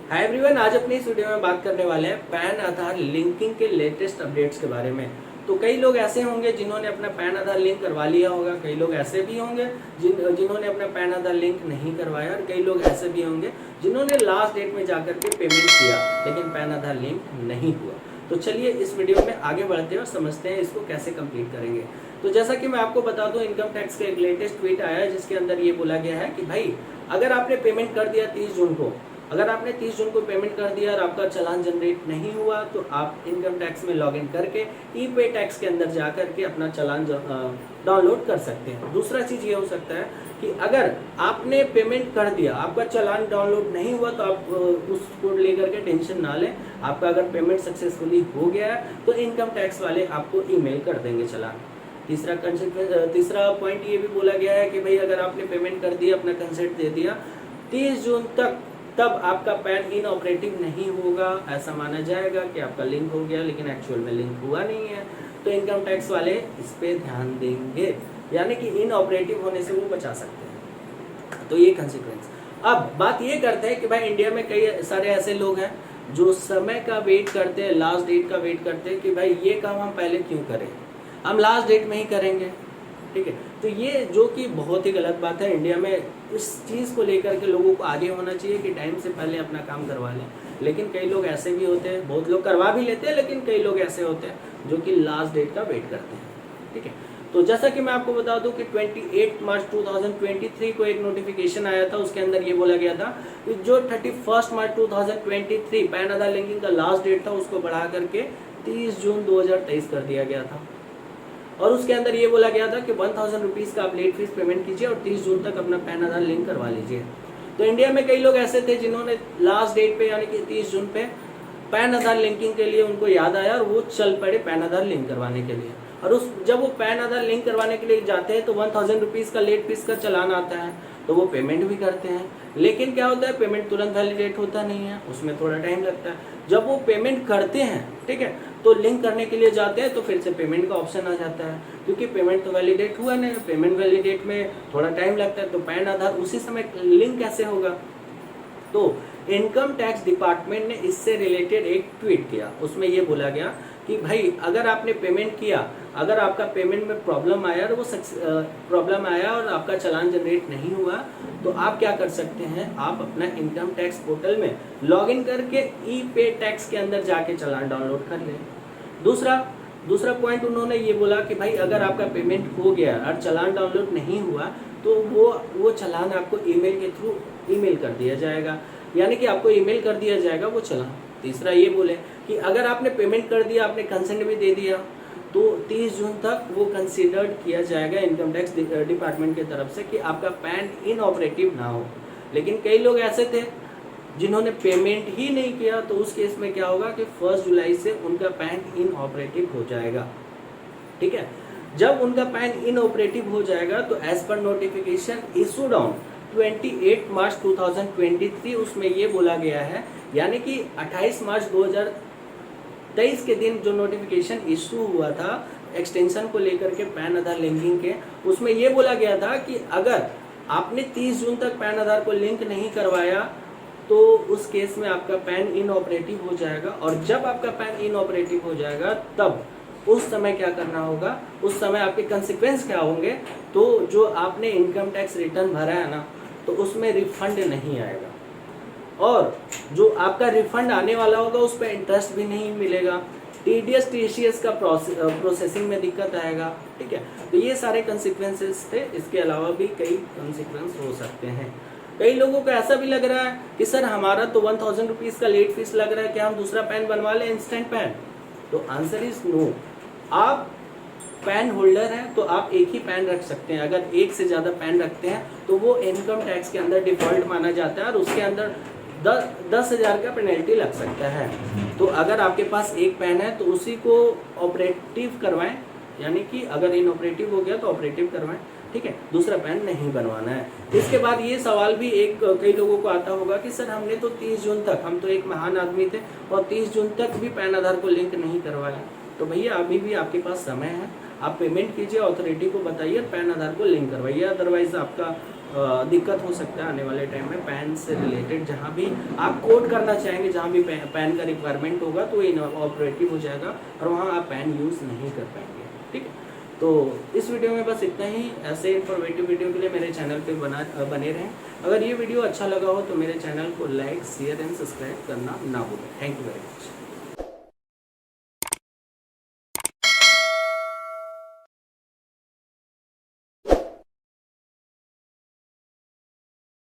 Hi everyone, आज अपनी इस वीडियो में बात करने वाले हैं पैन आधार लिंकिंग के लेटेस्ट अपडेट्स के बारे में। तो कई लोग ऐसे होंगे जिन्होंने अपना पैन आधार लिंक करवा लिया होगा, कई लोग ऐसे भी होंगे जिन्होंने अपना पैन आधार लिंक नहीं करवाया, और कई लोग ऐसे भी होंगे जिन्होंने लास्ट डेट में जाकर के पेमेंट किया लेकिन पैन आधार लिंक नहीं हुआ। तो चलिए इस वीडियो में आगे बढ़ते हैं और समझते हैं इसको कैसे कंप्लीट करेंगे। तो जैसा कि मैं आपको बता दूं, इनकम टैक्स का एक लेटेस्ट ट्वीट आया है जिसके अंदर ये बोला गया है कि भाई अगर आपने पेमेंट कर दिया 30 जून को, अगर आपने 30 जून को पेमेंट कर दिया और आपका चालान जनरेट नहीं हुआ तो आप इनकम टैक्स में लॉगिन करके ई पे टैक्स के अंदर जा करके अपना चालान डाउनलोड कर सकते हैं। दूसरा चीज़ ये हो सकता है कि अगर आपने पेमेंट कर दिया, आपका चालान डाउनलोड नहीं हुआ तो आप उसको लेकर के टेंशन ना लें। आपका अगर पेमेंट सक्सेसफुली हो गया है तो इनकम टैक्स वाले आपको ईमेल कर देंगे चालान। तीसरा पॉइंट ये भी बोला गया है कि भाई अगर आपने पेमेंट कर दिया, अपना कंसेंट दे दिया 30 जून तक, तब आपका पैन इन ऑपरेटिव नहीं होगा। ऐसा माना जाएगा कि आपका लिंक हो गया लेकिन एक्चुअल में लिंक हुआ नहीं है, तो इनकम टैक्स वाले इस पे ध्यान देंगे, यानी कि इन ऑपरेटिव होने से वो बचा सकते हैं। तो ये कंसिक्वेंस। अब बात ये करते हैं कि भाई इंडिया में कई सारे ऐसे लोग हैं जो समय का वेट करते हैं, लास्ट डेट का वेट करते हैं कि भाई ये काम हम पहले क्यों करें, हम लास्ट डेट में ही करेंगे। ठीक है, तो ये जो कि बहुत ही गलत बात है। इंडिया में इस चीज़ को लेकर के लोगों को आगे होना चाहिए कि टाइम से पहले अपना काम करवा लें। लेकिन कई लोग ऐसे भी होते हैं, बहुत लोग करवा भी लेते हैं, लेकिन कई लोग ऐसे होते हैं जो कि लास्ट डेट का वेट करते हैं। ठीक है, तो जैसा कि मैं आपको बता दूं कि 28 मार्च 2023 को एक नोटिफिकेशन आया था, उसके अंदर ये बोला गया था कि जो 31 मार्च 2023 पैन आधार लिंकिंग का लास्ट डेट था उसको बढ़ा करके 30 जून 2023 कर दिया गया था। और उसके अंदर ये बोला गया था कि 1000 रुपीज़ का आप लेट फीस पेमेंट कीजिए और 30 जून तक अपना पैन आधार लिंक करवा लीजिए। तो इंडिया में कई लोग ऐसे थे जिन्होंने लास्ट डेट पे यानी कि 30 जून पे पैन आधार लिंकिंग के लिए उनको याद आया और वो चल पड़े पैन आधार लिंक करवाने के लिए। और जब वो पैन आधार लिंक करवाने के लिए जाते हैं तो 1000 रुपीज़ का लेट फीस का चालान आता है, तो वो पेमेंट भी करते हैं। लेकिन क्या होता है, पेमेंट तुरंत वैलिडेट होता नहीं है, उसमें थोड़ा टाइम लगता है। जब वो पेमेंट करते हैं, ठीक है, तो लिंक करने के लिए जाते हैं तो फिर से पेमेंट का ऑप्शन आ जाता है, क्योंकि पेमेंट तो वैलिडेट हुआ नहीं, पेमेंट वैलिडेट में थोड़ा टाइम लगता है, तो पैन आधार उसी समय लिंक कैसे होगा। तो इनकम टैक्स डिपार्टमेंट ने इससे रिलेटेड एक ट्वीट किया, उसमें ये बोला गया कि भाई अगर आपने पेमेंट किया, अगर आपका पेमेंट में प्रॉब्लम आया और वो प्रॉब्लम आया और आपका चालान जनरेट नहीं हुआ तो आप क्या कर सकते हैं, आप अपना इनकम टैक्स पोर्टल में लॉगिन करके ई पे टैक्स के अंदर जाके चालान डाउनलोड कर लें। दूसरा पॉइंट उन्होंने ये बोला कि भाई अगर आपका पेमेंट हो गया और चालान डाउनलोड नहीं हुआ तो वो चालान आपको ईमेल के थ्रू ईमेल कर दिया जाएगा, यानी कि आपको ईमेल कर दिया जाएगा वो चालान। तीसरा ये बोले कि अगर आपने पेमेंट कर दिया, आपने कंसेंट भी दे दिया, तो 30 जून तक वो कंसीडर्ड किया जाएगा इनकम टैक्स डिपार्टमेंट की तरफ से कि आपका पैन इनऑपरेटिव ना हो। लेकिन कई लोग ऐसे थे जिन्होंने पेमेंट ही नहीं किया, तो उस केस में क्या होगा कि 1 जुलाई से उनका पैन इनऑपरेटिव हो जाएगा। ठीक है, जब उनका पैन इनऑपरेटिव हो जाएगा तो as per notification issued on 28 मार्च 2023 उसमें ये बोला गया है, यानी कि 28 मार्च 2023 के दिन जो नोटिफिकेशन इशू हुआ था एक्सटेंशन को लेकर के पैन आधार लिंकिंग के, उसमें ये बोला गया था कि अगर आपने 30 जून तक पैन आधार को लिंक नहीं करवाया तो उस केस में आपका पैन इनऑपरेटिव हो जाएगा। और जब आपका पैन इनऑपरेटिव हो जाएगा तब उस समय क्या करना होगा, उस समय आपके कंसिक्वेंस क्या होंगे, तो जो आपने इनकम टैक्स रिटर्न भरा है ना, तो उसमें रिफंड नहीं आएगा, और जो आपका रिफंड आने वाला होगा उस पर इंटरेस्ट भी नहीं मिलेगा, टीडीएस टीसीएस का प्रोसेसिंग में दिक्कत आएगा। ठीक है, तो ये सारे कंसिक्वेंसेस थे, इसके अलावा भी कई कंसिक्वेंस हो सकते हैं। कई लोगों को ऐसा भी लग रहा है कि सर हमारा तो 1000 रुपीज़ का लेट फीस लग रहा है, क्या हम दूसरा पैन बनवा लें, इंस्टेंट पैन? तो आंसर इज नो। आप पैन होल्डर हैं तो आप एक ही पैन रख सकते हैं। अगर एक से ज़्यादा पैन रखते हैं तो वो इनकम टैक्स के अंदर डिफॉल्ट माना जाता है और उसके अंदर 10,000 का पेनल्टी लग सकता है। तो अगर आपके पास एक पैन है तो उसी को ऑपरेटिव करवाएं, यानी कि अगर इनऑपरेटिव हो गया तो ऑपरेटिव करवाएं। ठीक है, दूसरा पैन नहीं बनवाना है। इसके बाद ये सवाल भी कई लोगों को आता होगा कि सर हमने तो 30 जून तक, हम तो एक महान आदमी थे और 30 जून तक भी पैन आधार को लिंक नहीं करवाया। तो भैया अभी भी आपके पास समय है, आप पेमेंट कीजिए, अथॉरिटी को बताइए, पैन आधार को लिंक करवाइए, अदरवाइज आपका दिक्कत हो सकता है आने वाले टाइम में। पैन से रिलेटेड जहाँ भी आप कोड करना चाहेंगे, जहाँ भी पैन का रिक्वायरमेंट होगा तो ये इनऑपरेटिव हो जाएगा और वहाँ आप पैन यूज़ नहीं कर पाएंगे। ठीक है, तो इस वीडियो में बस इतना ही। ऐसे इन्फॉर्मेटिव वीडियो के लिए मेरे चैनल पे बने रहें। अगर ये वीडियो अच्छा लगा हो तो मेरे चैनल को लाइक, शेयर एंड सब्सक्राइब करना ना भूलें। Thank you very much.